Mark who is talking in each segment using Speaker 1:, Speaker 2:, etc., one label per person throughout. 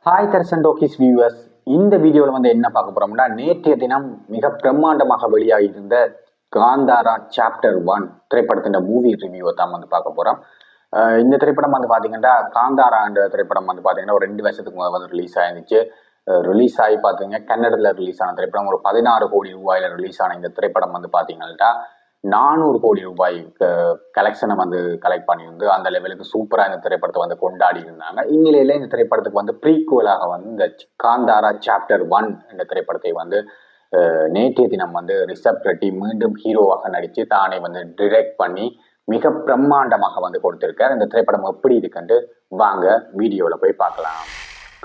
Speaker 1: Hi Darshan டோக்கிஸ் viewers. இந்த வீடியோவில் வந்து என்ன பார்க்க போகிறோம்னா, நேற்றைய தினம் மிக பிரம்மாண்டமாக வெளியாகி இருந்த காந்தாரா சாப்டர் 1 திரைப்படத்தின் மூவி ரிவ்யூவை தான் வந்து பார்க்க போகிறோம். இந்த திரைப்படம் வந்து பார்த்தீங்கன்னா, காந்தாரா என்ற திரைப்படம் வந்து பார்த்தீங்கன்னா ஒரு 2 வருஷத்துக்கு முதல் வந்து ரிலீஸ் ஆயிருந்துச்சு. ரிலீஸ் ஆகி பார்த்தீங்க கன்னடத்தில் ரிலீஸ் ஆன திரைப்படம். ஒரு 16 கோடி ரூபாயில் ரிலீஸ் ஆன இந்த திரைப்படம் வந்து பார்த்தீங்கன்னா 400 கோடி ரூபாய் கலெக்ஷனை வந்து கலெக்ட் பண்ணியிருந்து அந்த லெவலுக்கு சூப்பராக இந்த திரைப்படத்தை வந்து கொண்டாடி இருந்தாங்க. இந்நிலையில் இந்த திரைப்படத்துக்கு வந்து ப்ரீக்குவலாக வந்து இந்த காந்தாரா சாப்டர் 1 என்ற திரைப்படத்தை வந்து நேற்றைய தினம் வந்து ரிஷப் ரெட்டி மீண்டும் ஹீரோவாக நடித்து தானே வந்து டிரெக்ட் பண்ணி மிக பிரம்மாண்டமாக வந்து கொடுத்திருக்கார். இந்த திரைப்படம் எப்படி இருக்குன்னு வாங்க வீடியோவில் போய் பார்க்கலாம்.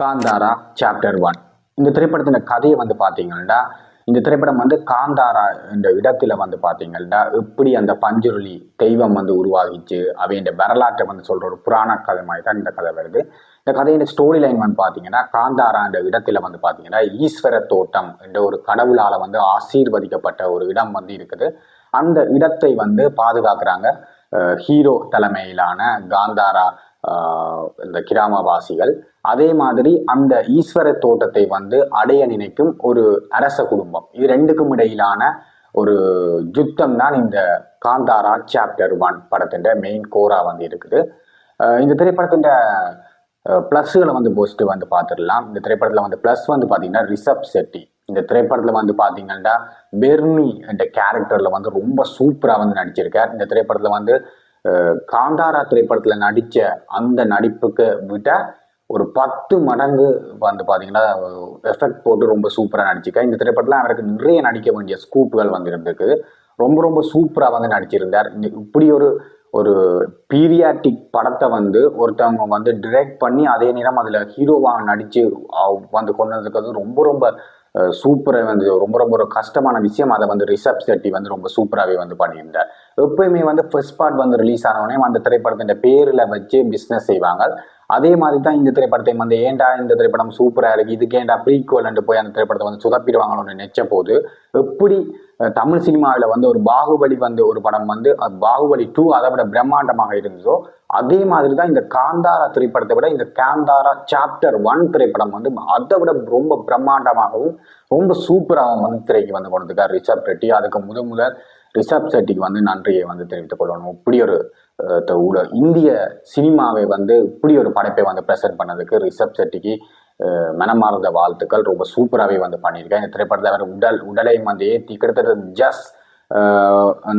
Speaker 1: காந்தாரா சாப்டர் 1 இந்த திரைப்படத்தின் கதையை வந்து பார்த்தீங்கன்னா, இந்த திரைப்படம் வந்து காந்தாரா என்ற இடத்துல வந்து பார்த்தீங்கன்னா எப்படி அந்த பஞ்சுருளி தெய்வம் வந்து உருவாகிச்சு அவைய வரலாற்றை வந்து சொல்ற ஒரு புராண கதை மாதிரி தான் இந்த கதை வருது. இந்த கதையோட ஸ்டோரி லைன் வந்து பார்த்தீங்கன்னா, காந்தாரா என்ற இடத்துல வந்து பார்த்தீங்கன்னா ஈஸ்வர தோட்டம் என்ற ஒரு கடவுளால் வந்து ஆசீர்வதிக்கப்பட்ட ஒரு இடம் வந்து இருக்குது. அந்த இடத்தை வந்து பாதுகாக்கிறாங்க ஹீரோ தலைமையிலான காந்தாரா இந்த கிராமவாசிகள். அதே மாதிரி அந்த ஈஸ்வர தோட்டத்தை வந்து அடைய நினைக்கும் ஒரு அரச குடும்பம். இது ரெண்டுக்கும் இடையிலான ஒரு யுத்தம் தான் இந்த காந்தாரா சாப்டர் 1 படத்தின் மெயின் கோரா வந்து இருக்குது. இந்த திரைப்படத்தின் பிளஸ்களை வந்து போஸ்ட் வந்து பார்த்துடலாம். இந்த திரைப்படத்தில் வந்து பிளஸ் வந்து பார்த்தீங்கன்னா ரிஷப் செட்டி. இந்த திரைப்படத்தில் வந்து பார்த்தீங்கன்னா பெர்னி என்ற கேரக்டரில் வந்து ரொம்ப சூப்பராக வந்து நடிச்சிருக்கார். இந்த திரைப்படத்தில் வந்து காந்தாரா திரைப்படத்தில் நடித்த அந்த நடிப்புக்கு விட ஒரு 10 மடங்கு வந்து பார்த்தீங்கன்னா எஃபெக்ட் போட்டு ரொம்ப சூப்பராக நடிச்சிருக்கார். இந்த திரைப்படத்தில் அவருக்கு நிறைய நடிக்க வேண்டிய ஸ்கூப்புகள் வந்து இருந்திருக்கு. ரொம்ப ரொம்ப சூப்பராக வந்து நடிச்சிருந்தார். இப்படி ஒரு பீரியாட்டிக் படத்தை வந்து ஒருத்தவங்க வந்து டிரெக்ட் பண்ணி அதே நேரம் அதில் ஹீரோவாக நடித்து வந்து கொண்டு வந்திருக்கிறது ரொம்ப ரொம்ப சூப்பராக வந்து ரொம்ப ரொம்ப ஒரு கஷ்டமான விஷயம். அதை வந்து ரிஷப் செட்டி வந்து ரொம்ப சூப்பராகவே வந்து பண்ணியிருந்தார். எப்பயுமே வந்து ஃபர்ஸ்ட் பார்ட் வந்து ரிலீஸ் ஆனவனே அந்த திரைப்படத்தின் பேரில் வச்சு பிஸ்னஸ் செய்வாங்க. அதே மாதிரி தான் இந்த திரைப்படத்தை வந்து ஏண்டா இந்த திரைப்படம் சூப்பராக இருக்குது, இதுக்கு ஏண்டா ப்ரீக்குவல்ன்ட்டு போய் அந்த திரைப்படத்தை வந்து சுதப்பிடுவாங்களோன்னு நினைச்ச போது எப்படி தமிழ் சினிமாவில் வந்து ஒரு பாகுபலி வந்து ஒரு படம் வந்து பாகுபலி 2 அதை விட பிரம்மாண்டமாக இருந்ததோ அதே மாதிரி தான் இந்த காந்தாரா திரைப்படத்தை விட இந்த காந்தாரா சாப்டர் 1 திரைப்படம் வந்து அதை விட ரொம்ப பிரம்மாண்டமாகவும் ரொம்ப சூப்பராகவும் வந்து திரைக்கு வந்து கொண்டிருக்கார் ரிஷப் ரெட்டி. அதுக்கு முதல் ரிஷப் செட்டிக்கு வந்து நன்றியை வந்து தெரிவித்துக் கொள்ளணும். இப்படி ஒரு இந்திய சினிமாவை வந்து இப்படி ஒரு படைப்பை வந்து ப்ரெசென்ட் பண்ணதுக்கு ரிஷப் செட்டிக்கு மனமார்ந்த வாழ்த்துக்கள். ரொம்ப சூப்பராகவே வந்து பண்ணியிருக்கேன். இந்த திரைப்படத்தை அவர் உடலையும் வந்து ஏற்றி கிட்டத்தட்ட ஜஸ்ட்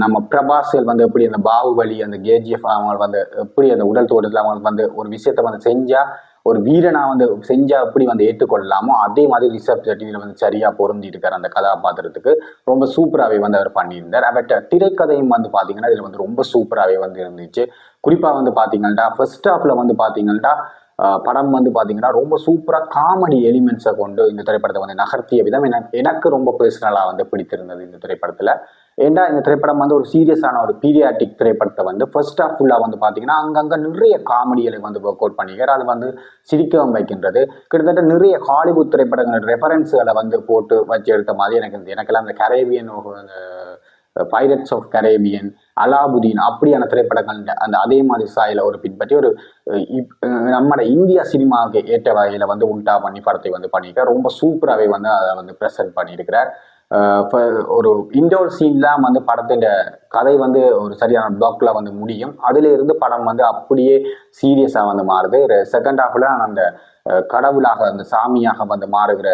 Speaker 1: நம்ம பிரபாஸ்கள் வந்து எப்படி அந்த பாகுபலி அந்த கேஜிஎஃப் அவங்க வந்து எப்படி அந்த உடல் தோட்டத்தில் அவங்களுக்கு வந்து ஒரு விஷயத்தை வந்து செஞ்சா ஒரு வீரனா வந்து செஞ்சா எப்படி வந்து ஏற்றுக்கொள்ளலாமோ அதே மாதிரி ரிஷப் செட்டியில் வந்து சரியா பொருந்தி இருக்கார் அந்த கதாபாத்திரத்துக்கு. ரொம்ப சூப்பராகவே வந்து அவர் பண்ணியிருந்தார். அவர்கிட்ட திரைக்கதையும் வந்து பார்த்தீங்கன்னா இதில் வந்து ரொம்ப சூப்பராகவே வந்து இருந்துச்சு. குறிப்பாக வந்து பார்த்தீங்கன்னா ஃபர்ஸ்ட் ஹாஃப்ல வந்து பார்த்தீங்கன்னா படம் வந்து பார்த்தீங்கன்னா ரொம்ப சூப்பராக காமெடி எலிமெண்ட்ஸை கொண்டு இந்த திரைப்படத்தை வந்து நகர்த்திய விதம் எனக்கு ரொம்ப பர்சனலாக வந்து பிடித்திருந்தது இந்த திரைப்படத்தில். ஏன்னா இந்த திரைப்படம் வந்து ஒரு சீரியஸான ஒரு பீரியாட்டிக் திரைப்படத்தை வந்து ஃபர்ஸ்ட் ஆஃப் ஃபுல்லாக வந்து பார்த்தீங்கன்னா அங்கங்கே நிறைய காமெடிகளை வந்து ஒர்க் அவுட் பண்ணிக்கிறார். அது வந்து சிரிக்கவும் வைக்கின்றது. கிட்டத்தட்ட நிறைய ஹாலிவுட் திரைப்படங்கள் ரெஃபரன்ஸுகளை வந்து போட்டு வச்சு எடுத்த மாதிரி எனக்கெல்லாம் அந்த Caribbean pirates of Caribbean Aladdin அப்படியான திரைப்படங்கள் அந்த அதே மாதிரி சாயில ஒரு பின்பற்றி ஒரு நம்ம இந்தியா சினிமாவுக்கு ஏற்ற வகையில வந்து உண்டா பண்ணி படத்தை வந்து பண்ணியிருக்கார். ரொம்ப சூப்பராகவே வந்து அதை வந்து ப்ரெசென்ட் பண்ணியிருக்கிறார். ஒரு இன்டோர் சீன்லாம் வந்து படத்தின் கதை வந்து ஒரு சரியான பிளாக்ல வந்து முடியும். அதுல இருந்து படம் வந்து அப்படியே சீரியஸா வந்து மாறுது. செகண்ட் ஹாஃப்ல அந்த கடவுளாக அந்த சாமியாக வந்து மாறுகிற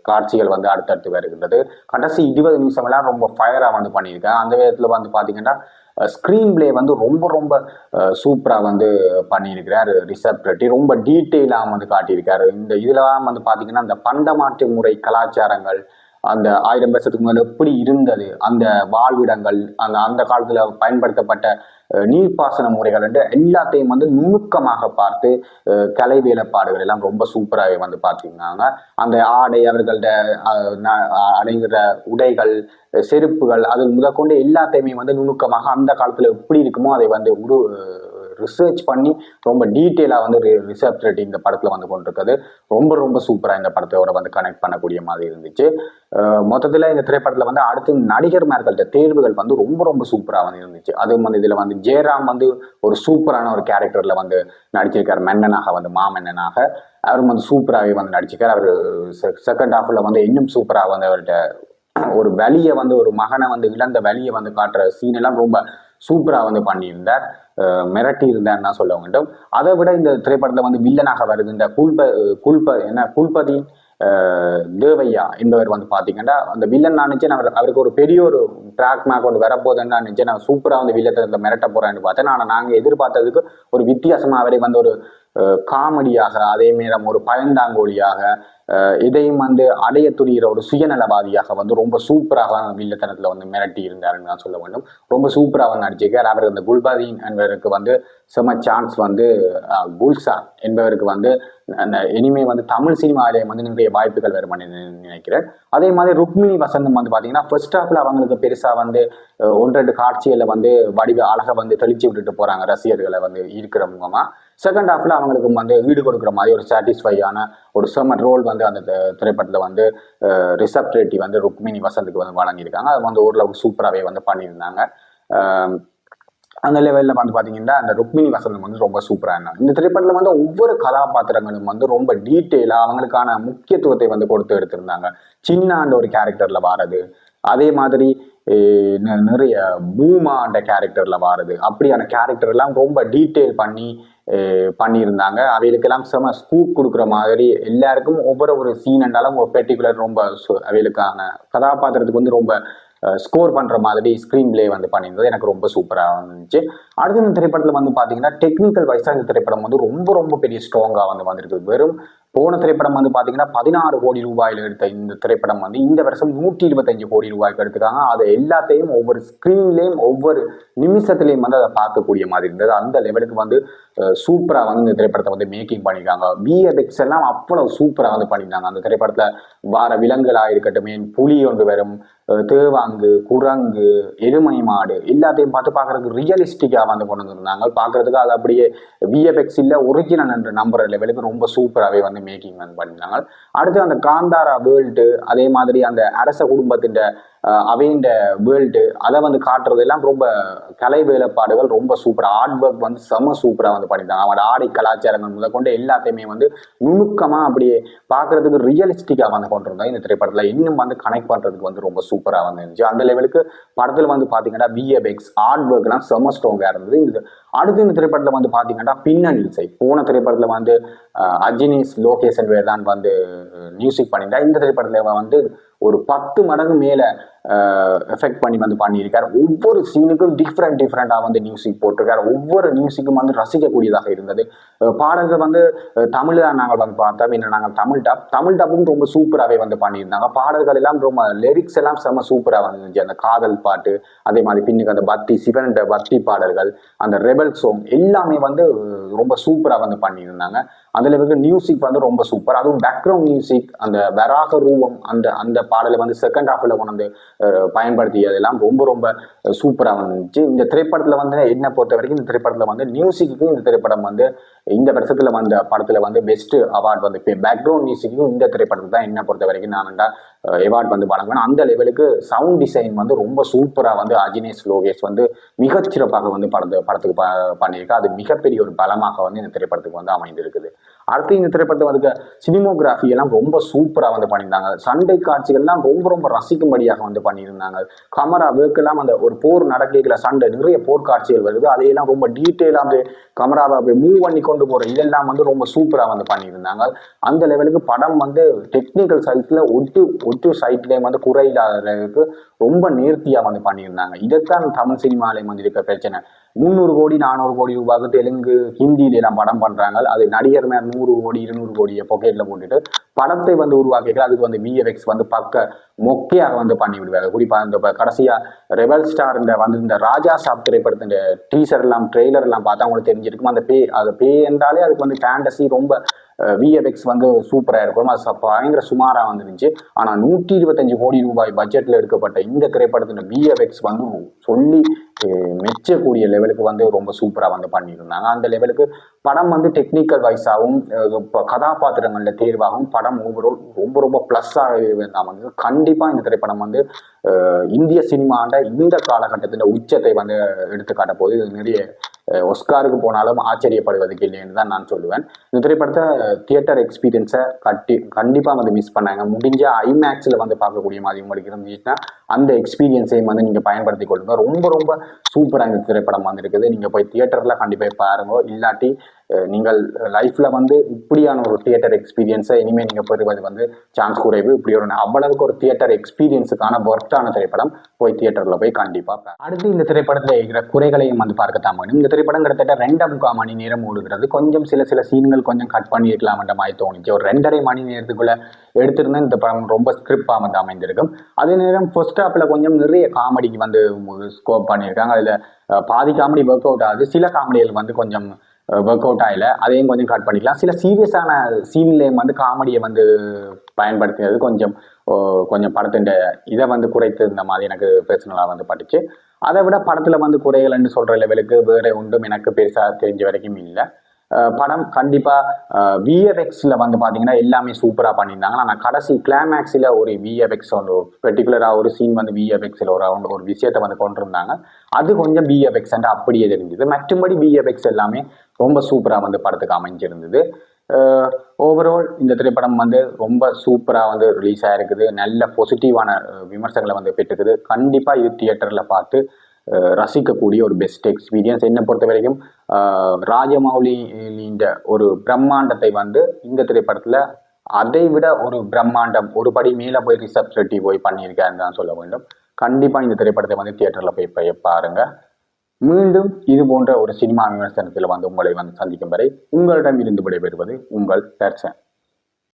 Speaker 1: காட்சிகள் வந்து அடுத்தடுத்து வருகின்றது. கடைசி 20 நிமிஷம் எல்லாம் ரொம்ப ஃபயரா வந்து பண்ணியிருக்கேன். அந்த விதத்துல வந்து பாத்தீங்கன்னா ஸ்க்ரீன் பிளே வந்து ரொம்ப ரொம்ப சூப்பராக வந்து பண்ணியிருக்கிறார் ரிஷப் ரெட்டி. ரொம்ப டீட்டெயிலாக வந்து காட்டியிருக்காரு. இந்த இதெல்லாம் வந்து பார்த்தீங்கன்னா அந்த பண்டமாற்று முறை கலாச்சாரங்கள் அந்த 1000 வருஷத்துக்கு முன்னாடி எப்படி இருந்தது, அந்த வாழ்விடங்கள் அந்த காலத்தில் பயன்படுத்தப்பட்ட நீர்ப்பாசன முறைகள் என்று எல்லாத்தையும் வந்து நுணுக்கமாக பார்த்து கலை வேலைப்பாடுகள் எல்லாம் ரொம்ப சூப்பராகவே வந்து பார்த்துருந்தாங்க. அந்த ஆடை அவர்களோட அடைகிற உடைகள் செருப்புகள் அதில் முதற்கொண்டு எல்லாத்தையுமே வந்து நுணுக்கமாக அந்த காலத்தில் எப்படி இருக்குமோ அதை வந்து ரிசர்ச் பண்ணி ரொம்ப டீட்டெயிலாக வந்து ரிசர்ச் ரேட்டிங் இந்த படத்தில் வந்து கொண்டிருக்கிறது ரொம்ப ரொம்ப சூப்பராக இந்த படத்தோட வந்து கனெக்ட் பண்ணக்கூடிய மாதிரி இருந்துச்சு. மொத்தத்தில் இந்த திரைப்படத்தில் வந்து அடுத்து நடிகர்மார்கள்ட்ட தேர்வுகள் வந்து ரொம்ப ரொம்ப சூப்பராக வந்து இருந்துச்சு. அதுவும் வந்து இதில் வந்து ஜெயராம் வந்து ஒரு சூப்பரான ஒரு கேரக்டரில் வந்து நடிச்சிருக்காரு, மன்னனாக வந்து மாமன்னனாக. அவரும் வந்து சூப்பராகவே வந்து நடிச்சிருக்காரு. அவர் செகண்ட் ஹாஃபில் வந்து இன்னும் சூப்பராக வந்து அவர்கிட்ட ஒரு வலியை வந்து ஒரு மகனை வந்து இழந்த வலியை வந்து காட்டுற சீன் எல்லாம் ரொம்ப சூப்பராக வந்து பண்ணியிருந்தார், மிரட்டி இருந்தார்னு தான் சொல்ல வேண்டும். அதை விட இந்த திரைப்படத்தில் வந்து வில்லனாக வருது இந்த குல்பதி தேவையா என்பவர் வந்து பார்த்தீங்கன்னா அந்த வில்லன் நான் நினைச்சேன் அவருக்கு ஒரு பெரிய ஒரு ட்ராக் மேக் ஒன்று வரப்போகுதுன்னு நான் நினைச்சேன். நான் சூப்பராக வந்து வில்லத்தை மிரட்ட போறேன்னு பார்த்தேன். ஆனால் நாங்கள் எதிர்பார்த்ததுக்கு ஒரு வித்தியாசமாக அவரை வந்து ஒரு காமெடியாக, அதே நேரம் ஒரு பயந்தாங்கோலியாக, இதையும் வந்து அடைய துணிகிற ஒரு சுயநலவாதியாக வந்து ரொம்ப சூப்பராக வில்லத்தனத்தில் வந்து மிரட்டி இருந்தாருன்னு தான் சொல்ல வேண்டும். ரொம்ப சூப்பராக வந்து நடிச்சிருக்கார். அவர் அந்த குல்பாதீன் என்பவருக்கு வந்து செம சான்ஸ் வந்து குல்சார் என்பவருக்கு வந்து இனிமே வந்து தமிழ் சினிமாவிலே வந்து நிறைய வாய்ப்புகள் வரும் நினைக்கிறேன். அதே மாதிரி ருக்மிணி வசந்தம் வந்து பார்த்தீங்கன்னா ஃபர்ஸ்ட் ஹாஃப்ல அவங்களுக்கு பெருசாக வந்து 1-2 காட்சிகளை வந்து வடிவ அழகை வந்து தெளிச்சு விட்டுட்டு போறாங்க ரசிகர்களை வந்து இருக்கிற முகமா. செகண்ட் ஹாஃப்ல அவங்களுக்கு வந்து ஈடு கொடுக்குற மாதிரி ஒரு சாட்டிஸ்ஃபையான ஒரு செம ரோல் வந்து அந்த திரைப்படத்தில் வந்து ரிஷப் ரெட்டி வந்து ருக்மிணி வசந்துக்கு வந்து வழங்கியிருக்காங்க. அது வந்து ஓரளவுக்கு சூப்பராகவே வந்து பண்ணியிருந்தாங்க. அந்த லெவலில் வந்து பார்த்தீங்கன்னா அந்த ருக்மிணி வசந்தம் வந்து ரொம்ப சூப்பராக இருந்தாங்க. இந்த திரைப்படத்தில் வந்து ஒவ்வொரு கதாபாத்திரங்களும் வந்து ரொம்ப டீட்டெயிலாக அவங்களுக்கான முக்கியத்துவத்தை வந்து கொடுத்து எடுத்திருந்தாங்க. சின்னாண்ட ஒரு கேரக்டரில் வாரது, அதே மாதிரி நிறைய பூமாண்ட கேரக்டரில் வாரது, அப்படியான கேரக்டர் எல்லாம் ரொம்ப டீட்டெயில் பண்ணியிருந்தாங்க. அவைகளுக்கெல்லாம் செம ஸ்கூப் கொடுக்குற மாதிரி எல்லாருக்கும் ஒவ்வொரு சீன் என்றாலும் ஒரு பெர்டிகுலர் ரொம்ப அவைகளுக்கான கதாபாத்திரத்துக்கு வந்து ரொம்ப ஸ்கோர் பண்ணுற மாதிரி ஸ்க்ரீன் பிளே வந்து பண்ணியிருந்தது எனக்கு ரொம்ப சூப்பராக இருந்துச்சு. அடுத்த இந்த திரைப்படத்தில் வந்து பார்த்தீங்கன்னா டெக்னிக்கல் வைஸாக இந்த திரைப்படம் வந்து ரொம்ப ரொம்ப பெரிய ஸ்ட்ராங்காக வந்து வந்திருக்கு. வெறும் போன திரைப்படம் வந்து பார்த்தீங்கன்னா 16 கோடி ரூபாயில் எடுத்த இந்த திரைப்படம் வந்து இந்த வருஷம் 125 கோடி ரூபாய்க்கு எடுத்துக்காங்க. அதை எல்லாத்தையும் ஒவ்வொரு ஸ்க்ரீன்லேயும் ஒவ்வொரு நிமிஷத்துலேயும் வந்து அதை பார்க்கக்கூடிய மாதிரி இருந்தது. அந்த லெவலுக்கு வந்து சூப்பராக வந்து இந்த திரைப்படத்தை வந்து மேக்கிங் பண்ணியிருக்காங்க. விஎஃப்எக்ஸ் எல்லாம் அவ்வளவு சூப்பராக வந்து பண்ணியிருந்தாங்க. அந்த திரைப்படத்தில் வார விலங்குகளாக இருக்கட்டுமே, புலி ஒன்று வரும், தேவாங்கு, குரங்கு, எருமை மாடு எல்லாத்தையும் பார்க்கறதுக்கு ரியலிஸ்டிக்காக வந்து கொண்டு வந்திருந்தாங்க. பார்க்கறதுக்கு அது அப்படியே விஎஃப்எக்ஸ் இல்லை ஒரிஜினல் என்று நம்புற லெவலுக்கு ரொம்ப சூப்பராகவே வந்து மேக்கிங் வந்து பண்ணியிருந்தாங்க. அடுத்து அந்த காந்தாரா வேர்ல்டு, அதே மாதிரி அந்த அரச குடும்பத்தின் அவைண்ட வேர்ல்டு அதை வந்து காட்டுறது எல்லாம் ரொம்ப கலை வேலைப்பாடுகள் ரொம்ப சூப்பராக, ஆர்ட் ஒர்க் வந்து செம சூப்பராக வந்து பண்ணியிருந்தாங்க. அவங்களோட ஆடை கலாச்சாரங்கள் முதல் கொண்டு எல்லாத்தையுமே வந்து நுணுக்கமாக அப்படியே பார்க்கறதுக்கு ரியலிஸ்டிக்காக வந்து கொண்டு இருந்தாங்க. இந்த திரைப்படத்தில் இன்னும் வந்து கனெக்ட் பண்ணுறதுக்கு வந்து ரொம்ப சூப்பராக வந்து இருந்துச்சு. அந்த லெவலுக்கு படத்தில் வந்து பார்த்தீங்கன்னா விஎஃப்எக்ஸ் ஆர்ட் ஒர்க்லாம் செம ஸ்ட்ராங்காக இருந்தது. இது அடுத்து இந்த திரைப்படத்தில் வந்து பார்த்தீங்கன்னா பின்னணி இசை, போன திரைப்படத்தில் வந்து அஜினேஷ் லோகேஷன் வேறு தான் வந்து மியூசிக் பண்ணியிருந்தா. இந்த திரைப்படத்தில் வந்து ஒரு 10 மடங்கு மேலே எஃபெக்ட் பண்ணி வந்து பண்ணியிருக்கார். ஒவ்வொரு சீனுக்கும் டிஃப்ரெண்டாக வந்து மியூசிக் போட்டிருக்கார். ஒவ்வொரு மியூசிக்கும் வந்து ரசிக்கக்கூடியதாக இருந்தது. பாடல்கள் வந்து தமிழ் தான் நாங்கள் வந்து பார்த்தோம். இன்னும் நாங்கள் தமிழ் டப்பும் ரொம்ப சூப்பராகவே வந்து பண்ணியிருந்தாங்க. பாடல்கள் எல்லாம் ரொம்ப லிரிக்ஸ் எல்லாம் செம்ம சூப்பராக வந்துருந்துச்சு. அந்த காதல் பாட்டு, அதே மாதிரி பின்னுக்கு அந்த சிவன் பக்தி பாடல்கள், அந்த ரெபல் சாங் எல்லாமே வந்து ரொம்ப சூப்பராக வந்து பண்ணியிருந்தாங்க. அதில் வந்து மியூசிக் வந்து ரொம்ப சூப்பர். அதுவும் பேக்ரவுண்ட் மியூசிக், அந்த வராக ரூபம், அந்த பாடலை வந்து செகண்ட் ஹாஃபில் கொண்டு வந்து பயன்படுத்தியதெல்லாம் ரொம்ப ரொம்ப சூப்பராக வந்துச்சு. இந்த திரைப்படத்தில் வந்து என்ன பொறுத்த வரைக்கும் இந்த திரைப்படத்தில் வந்து மியூசிக்கு இந்த திரைப்படம் வந்து இந்த வருஷத்தில் வந்த படத்தில் வந்து பெஸ்ட் அவார்டு வந்து பேக்ரவுண்ட் மியூசிக்கும் இந்த திரைப்படத்தில் தான் என்ன பொறுத்த வரைக்கும் நான் அவார்டு வந்து வழங்குவேன். அந்த லெவலுக்கு சவுண்ட் டிசைன் வந்து ரொம்ப சூப்பராக வந்து அஜினேஷ் லோகேஷ் வந்து மிகச்சிறப்பாக வந்து படத்துக்கு பண்ணியிருக்கா. அது மிகப்பெரிய ஒரு பலமாக வந்து இந்த திரைப்படத்துக்கு வந்து அமைந்திருக்குது. அடுத்து இந்த திரைப்படத்தை வந்து சினிமோகிராஃபி எல்லாம் ரொம்ப சூப்பராக வந்து பண்ணியிருந்தாங்க. சண்டை காட்சிகள்லாம் ரொம்ப ரொம்ப ரசிக்கும்படியாக வந்து பண்ணியிருந்தாங்க. கமரா வேர்க்கெல்லாம் அந்த ஒரு போர் நடக்கல, சண்டை நிறைய போர் காட்சிகள் வருது, அதையெல்லாம் ரொம்ப டீட்டெயிலாக அப்படியே கமராவை அப்படியே மூவ் பண்ணி கொண்டு போகிற இதெல்லாம் வந்து ரொம்ப சூப்பராக வந்து பண்ணியிருந்தாங்க. அந்த லெவலுக்கு படம் வந்து டெக்னிக்கல் சைட்ல ஒட்டு சைட்லேயும் வந்து குறையில்லாததுக்கு ரொம்ப நேர்த்தியாக வந்து பண்ணியிருந்தாங்க. இதைத்தான் தமிழ் சினிமாலையும் வந்து இருக்க பிரச்சனை. 300 கோடி 400 கோடி ரூபாய்க்கு தெலுங்கு ஹிந்தியில எல்லாம் படம் பண்றாங்க. அது நடிகர் மேல் 100 கோடி 200 கோடியை பாக்கெட்ல போட்டுட்டு படத்தை வந்து உருவாக்கிட்டு அதுக்கு வந்து விஎஃப்எக்ஸ் வந்து பக்க மொக்கையாக வந்து பண்ணி விடுவாங்க. குறிப்பா இந்த கடைசியா ரெபல் ஸ்டார் இந்த ராஜா சாப் திரைப்படத்தின் டீசர் எல்லாம் ட்ரெய்லர் எல்லாம் பார்த்தா அவங்களுக்கு தெரிஞ்சிருக்கும். அந்த பேய் என்றாலே அதுக்கு வந்து ஃபேண்டசி ரொம்ப விஎஃப்எக்ஸ் வந்து சூப்பராக இருக்கும். அது பயங்கர சுமாராக வந்துருந்துச்சு. ஆனால் 125 கோடி ரூபாய் பட்ஜெட்டில் எடுக்கப்பட்ட இந்த திரைப்படத்தின் விஎஃப்எக்ஸ் வந்து சொல்லி மெச்சக்கூடிய லெவலுக்கு வந்து ரொம்ப சூப்பராக வந்து பண்ணியிருந்தாங்க. அந்த லெவலுக்கு படம் வந்து டெக்னிக்கல் வைஸாகவும் கதாபாத்திரங்களில் தேர்வாகவும் படம் ஓவரால் ரொம்ப ரொம்ப ப்ளஸ்ஸாக வந்து கண்டிப்பாக இந்த திரைப்படம் வந்து இந்திய சினிமாண்ட இந்த காலகட்டத்தில் உச்சத்தை வந்து எடுத்துக்காட்ட போது இது நிறைய ஒஸ்காருக்கு போனாலும் ஆச்சரியப்படுவதற்கு இல்லைன்னு தான் நான் சொல்லுவேன். இந்த திரைப்படத்தை தியேட்டர் எக்ஸ்பீரியன்ஸை கண்டிப்பாக வந்து மிஸ் பண்ணாங்க. முடிஞ்ச ஐமேக்ஸில் வந்து பார்க்கக்கூடிய மாதிரி உங்களுக்கு இருந்துச்சுன்னா அந்த எக்ஸ்பீரியன்ஸையும் வந்து நீங்கள் பயன்படுத்தி கொள்ளுங்க. ரொம்ப ரொம்ப சூப்பராக இந்த திரைப்படம் வந்து இருக்குது. நீங்கள் போய் தியேட்டரில் கண்டிப்பாக பாருங்க. இல்லாட்டி நீங்கள் லைஃப்ல வந்து இப்படியான ஒரு தியேட்டர் எக்ஸ்பீரியன்ஸை இனிமேல் நீங்கள் பெறுவது வந்து சான்ஸ் குறைவு. இப்படி ஒரு அவ்வளவுக்கு ஒரு தியேட்டர் எக்ஸ்பீரியன்ஸுக்கான ஒர்த்தான திரைப்படம் போய் தியேட்டர்ல போய் கண்டிப்பாக. அடுத்து இந்த திரைப்படத்தில் இருக்கிற குறைகளையும் வந்து பார்க்கத்தான் வேணும். இந்த திரைப்படம் கிட்டத்தட்ட 2.25 மணி நேரம் ஓடுகிறது. கொஞ்சம் சில சீன்கள் கொஞ்சம் கட் பண்ணி இருக்கலாம்ன்ற மாதிரி தோணுச்சு. ஒரு 2.5 மணி நேரத்துக்குள்ள எடுத்திருந்தா இந்த படம் ரொம்ப ஸ்கிரிப்டா வந்து அமைந்திருக்கும். அதே நேரம் ஃபர்ஸ்ட் ஹாப்ல கொஞ்சம் நிறைய காமெடிக்கு வந்து ஸ்கோப் பண்ணியிருக்காங்க. அதுல பாதி காமெடி ஒர்க் அவுட் ஆகுது. சில காமெடிகள் வந்து கொஞ்சம் ஒர்க் அவுட் ஆகல, அதையும் கொஞ்சம் கட் பண்ணிக்கலாம். சில சீரியஸான சீன்லேயும் வந்து காமெடியை வந்து பயன்படுத்தினது கொஞ்சம் படத்தின் இதை வந்து குறைத்து இந்த மாதிரி எனக்கு பர்சனலாக வந்து பட்டுச்சு. அதை விட படத்தில் வந்து குறைகள்னு சொல்கிற லெவலுக்கு வேறு ஒன்றும் எனக்கு பெருசாக தெரிஞ்ச வரைக்கும் இல்லை. படம் கண்டிப்பாக விஎஃப்எக்ஸில் வந்து பார்த்தீங்கன்னா எல்லாமே சூப்பராக பண்ணியிருந்தாங்க. ஆனால் கடைசி கிளைமேக்ஸில் ஒரு விஎஃப்எக்ஸ் வந்து பெர்டிகுலராக ஒரு சீன் வந்து விஎஃப்எக்ஸில் ஒரு விஷயத்தை வந்து கொண்டு இருந்தாங்க. அது கொஞ்சம் விஎஃப்எக்ஸ் அப்படியே தெரிஞ்சுது. மற்றபடி விஎஃப்எக்ஸ் எல்லாமே ரொம்ப சூப்பராக வந்து படத்துக்கு அமைஞ்சிருந்தது. ஓவரால் இந்த திரைப்படம் வந்து ரொம்ப சூப்பராக வந்து ரிலீஸ் ஆகிருக்குது. நல்ல பாசிட்டிவான விமர்சனங்களை வந்து பெற்றுக்குது. கண்டிப்பாக இது தியேட்டரில் பார்த்து ரசிக்கக்கூடிய ஒரு பெஸ்ட் எக்ஸ்பீரியன்ஸ். என்னை பொறுத்த வரைக்கும் ராஜமௌலின்ற ஒரு பிரம்மாண்டத்தை வந்து இந்த திரைப்படத்தில் அதை விட ஒரு பிரம்மாண்டம் ஒரு படி மேலே போய் ரிஷப் ஷெட்டி போய் பண்ணியிருக்காருன்னு தான் சொல்ல வேண்டும். கண்டிப்பாக இந்த திரைப்படத்தை வந்து தியேட்டரில் போய் பாருங்க. மீண்டும் இது போன்ற ஒரு சினிமா விமர்சனத்தில் வந்து உங்களை வந்து சந்திக்கும் வரை உங்களிடம் இருந்து விடைபெறுவது உங்கள் தர்சன்.